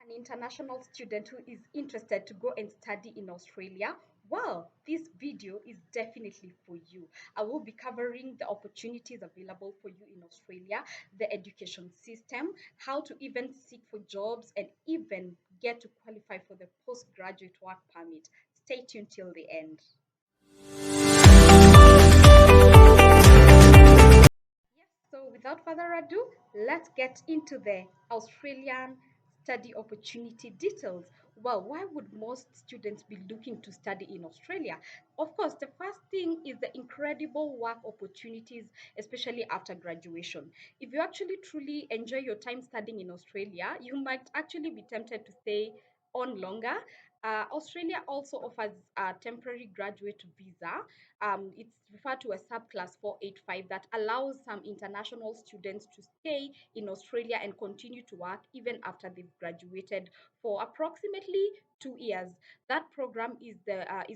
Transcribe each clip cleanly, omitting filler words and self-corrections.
An international student who is interested to go and study in Australia, well, this video is definitely for you. I will be covering the opportunities available for you in Australia, the education system, how to even seek for jobs, and even get to qualify for the postgraduate work permit. Stay tuned till the end. Yes, so without further ado, let's get into the Australian study opportunity details. Well, why would most students be looking to study in Australia? Of course, the first thing is the incredible work opportunities, especially after graduation. If you actually truly enjoy your time studying in Australia, you might actually be tempted to stay on longer. Australia also offers a temporary graduate visa. It's referred to as subclass 485 that allows some international students to stay in Australia and continue to work even after they've graduated for approximately 2 years. That program is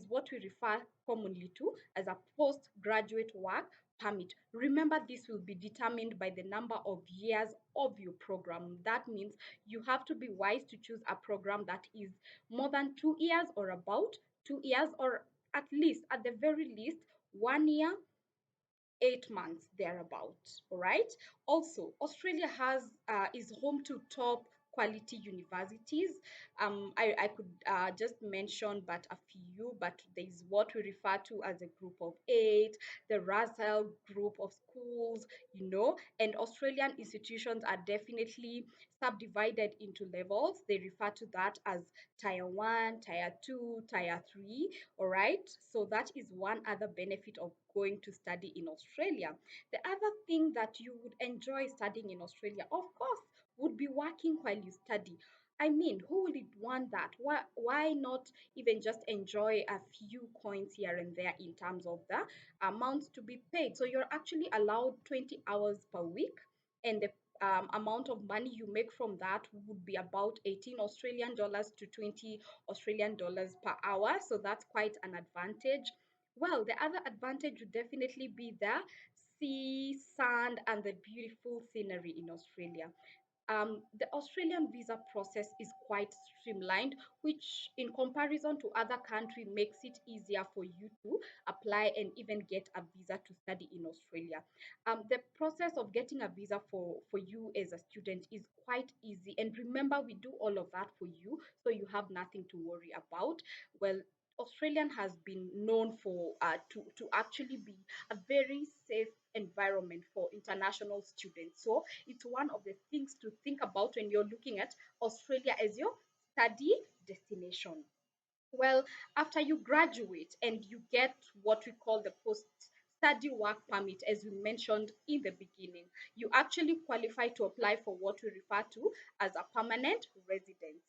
what we refer commonly to as a postgraduate work permit. Remember, this will be determined by the number of years of your program. That means you have to be wise to choose a program that is more than 2 years or about 2 years, or at the very least 1 year 8 months thereabout. All right. Also, Australia has is home to top quality universities. I could just mention but a few, but there is what we refer to as a group of eight, the Russell group of schools, and Australian institutions are definitely subdivided into levels. They refer to that as tier one, tier two, tier three. All right. So that is one other benefit of going to study in Australia. The other thing that you would enjoy studying in Australia, of course, would be working while you study. I mean, who would want that? Why not even just enjoy a few coins here and there in terms of the amounts to be paid? So you're actually allowed 20 hours per week, and the amount of money you make from that would be about 18 Australian dollars to 20 Australian dollars per hour. So that's quite an advantage. Well, the other advantage would definitely be the sea, sand, and the beautiful scenery in Australia. The Australian visa process is quite streamlined, which, in comparison to other countries, makes it easier for you to apply and even get a visa to study in Australia. The process of getting a visa for you as a student is quite easy. And remember, we do all of that for you, so you have nothing to worry about. Well, Australian has been known for to actually be a very safe environment for international students. So it's one of the things to think about when you're looking at Australia as your study destination. Well, after you graduate and you get what we call the post study work permit, as we mentioned in the beginning, you actually qualify to apply for what we refer to as a permanent residence.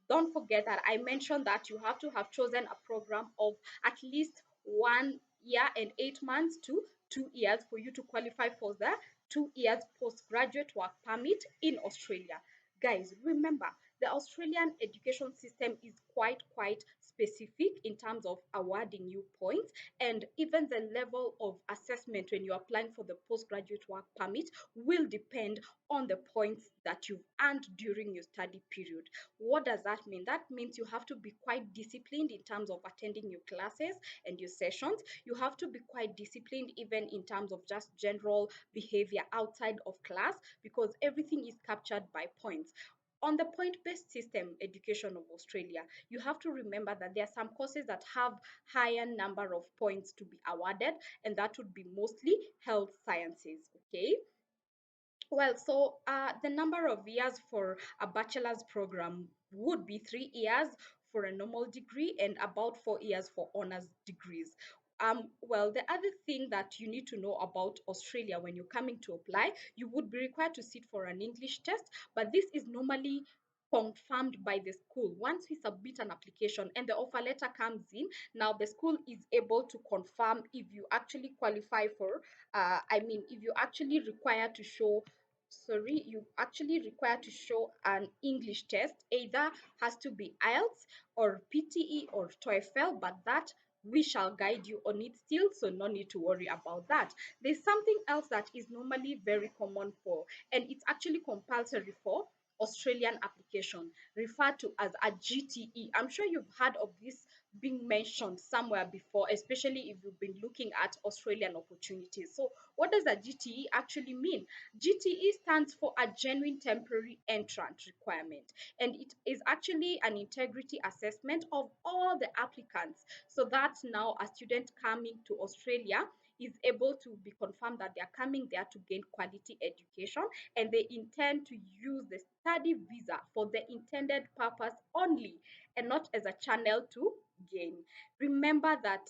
Don't forget that I mentioned that you have to have chosen a program of at least 1 year and 8 months to 2 years for you to qualify for the 2 years postgraduate work permit in Australia. Guys, remember, the Australian education system is quite specific in terms of awarding you points, and even the level of assessment when you're applying for the postgraduate work permit will depend on the points that you've earned during your study period. What does that mean? That means you have to be quite disciplined in terms of attending your classes and your sessions. You have to be quite disciplined even in terms of just general behavior outside of class, because everything is captured by points. On the point-based system education of Australia, you have to remember that there are some courses that have higher number of points to be awarded, and that would be mostly health sciences. Okay. Well, so the number of years for a bachelor's program would be 3 years for a normal degree and about 4 years for honors degrees. Well, the other thing that you need to know about Australia when you're coming to apply, you would be required to sit for an English test, but this is normally confirmed by the school. Once we submit an application and the offer letter comes in, now the school is able to confirm if you actually qualify for, if you actually require to show you actually require to show an English test, either has to be IELTS or PTE or TOEFL, but that we shall guide you on it still, so no need to worry about that. There's something else that is normally very common for, and it's actually compulsory for Australian application, referred to as a GTE. I'm sure you've heard of this being mentioned somewhere before, especially if you've been looking at Australian opportunities. So, what does a GTE actually mean? GTE stands for a genuine temporary entrant requirement, and it is actually an integrity assessment of all the applicants. So that now a student coming to Australia is able to be confirmed that they are coming there to gain quality education, and they intend to use the study visa for the intended purpose only, and not as a channel to gain. Remember that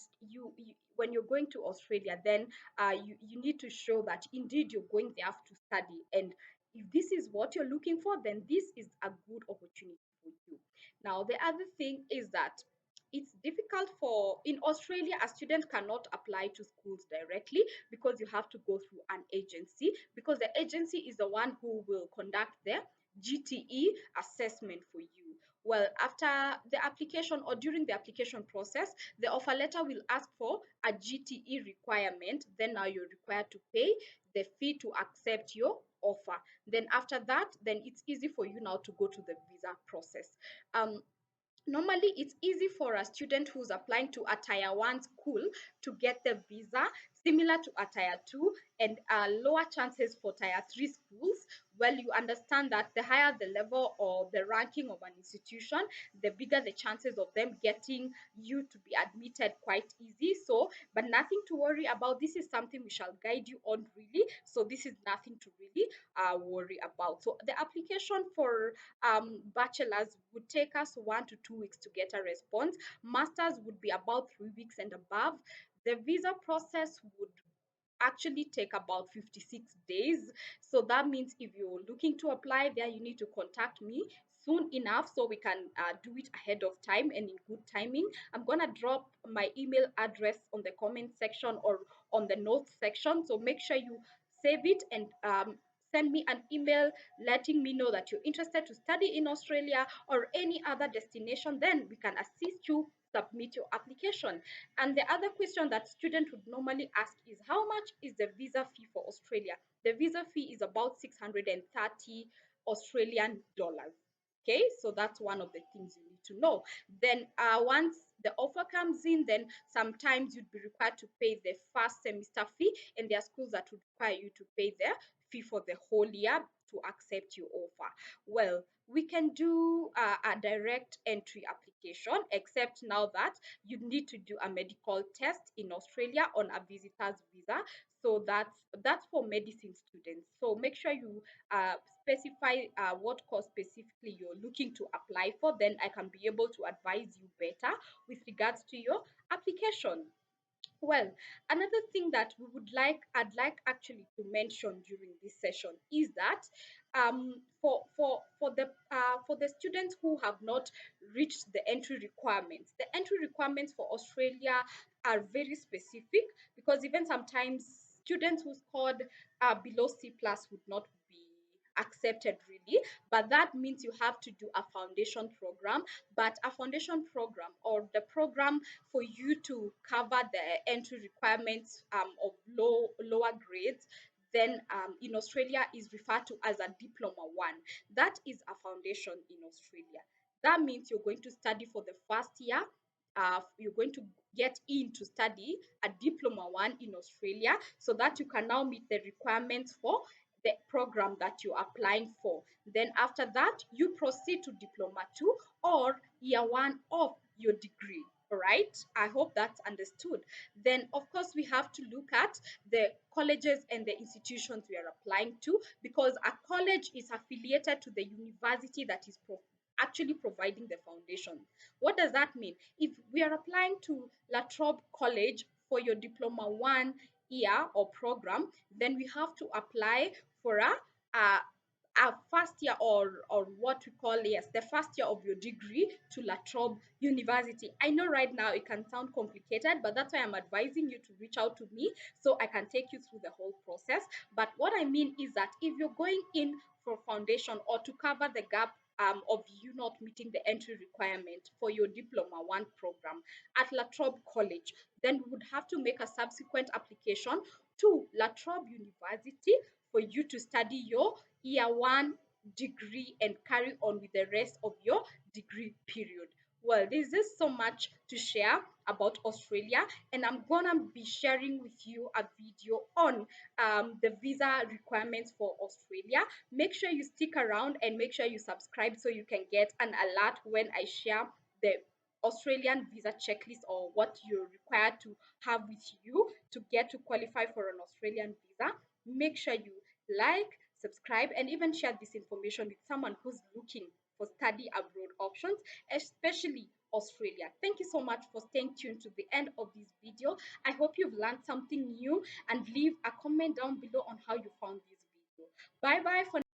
when you're going to Australia, then you need to show that indeed you're going there to study, and if this is what you're looking for, then this is a good opportunity for you. Now, the other thing is that it's difficult for in Australia, a student cannot apply to schools directly because you have to go through an agency, because the agency is the one who will conduct the GTE assessment for you. Well, after the application or during the application process, the offer letter will ask for a GTE requirement. Then now you're required to pay the fee to accept your offer. Then after that, then it's easy for you now to go to the visa process. Normally, it's easy for a student who's applying to a tier 1 school to get the visa, similar to a tier 2, and lower chances for tier 3 schools. Well, you understand that the higher the level or the ranking of an institution, the bigger the chances of them getting you to be admitted quite easy. So, but nothing to worry about. This is something we shall guide you on really. So, this is nothing to really worry about. So, the application for bachelor's would take us 1 to 2 weeks to get a response. Masters would be about 3 weeks and above. The visa process would actually take about 56 days. So that means if you're looking to apply there, you need to contact me soon enough so we can do it ahead of time and in good timing. I'm going to drop my email address on the comment section or on the notes section. So make sure you save it and send me an email letting me know that you're interested to study in Australia or any other destination. Then we can assist you submit your application. And the other question that students would normally ask is how much is the visa fee for Australia? The visa fee is about 630 Australian dollars. Okay, so that's one of the things you need to know. Then once the offer comes in, then sometimes you'd be required to pay the first semester fee, and there are schools that would require you to pay the fee for the whole year to accept your offer. Well, we can do a direct entry application, except now that you need to do a medical test in Australia on a visitor's visa. So that's for medicine students. So make sure you specify what course specifically you're looking to apply for. Then I can be able to advise you better with regards to your application. Well, another thing that I'd like actually to mention during this session is that for the students who have not reached the entry requirements for Australia are very specific, because even sometimes students who scored below C plus would not be accepted really, but that means you have to do a foundation program. But a foundation program, or the program for you to cover the entry requirements of lower grades, then in Australia is referred to as a diploma 1. That is a foundation in Australia. That means you're going to study for the first year. You're going to get in to study a diploma 1 in Australia, so that you can now meet the requirements for the program that you're applying for. Then after that, you proceed to diploma 2 or year 1 of your degree. All right, I hope that's understood. Then of course we have to look at the colleges and the institutions we are applying to, because a college is affiliated to the university that is actually providing the foundation. What does that mean? If we are applying to La Trobe College for your diploma 1 year or program, then we have to apply for a first year, or what we call, yes, the first year of your degree to La Trobe University. I know right now it can sound complicated, but that's why I'm advising you to reach out to me so I can take you through the whole process. But what I mean is that if you're going in for foundation or to cover the gap of you not meeting the entry requirement for your diploma 1 program at La Trobe College, then we would have to make a subsequent application to La Trobe University for you to study your year 1 degree and carry on with the rest of your degree period. Well, there's just so much to share about Australia, and I'm gonna be sharing with you a video on the visa requirements for Australia. Make sure you stick around and make sure you subscribe so you can get an alert when I share the Australian visa checklist, or what you're required to have with you to get to qualify for an Australian visa. Make sure you like, subscribe, and even share this information with someone who's looking for study abroad options, especially Australia. Thank you so much for staying tuned to the end of this video. I hope you've learned something new, and leave a comment down below on how you found this video. Bye bye for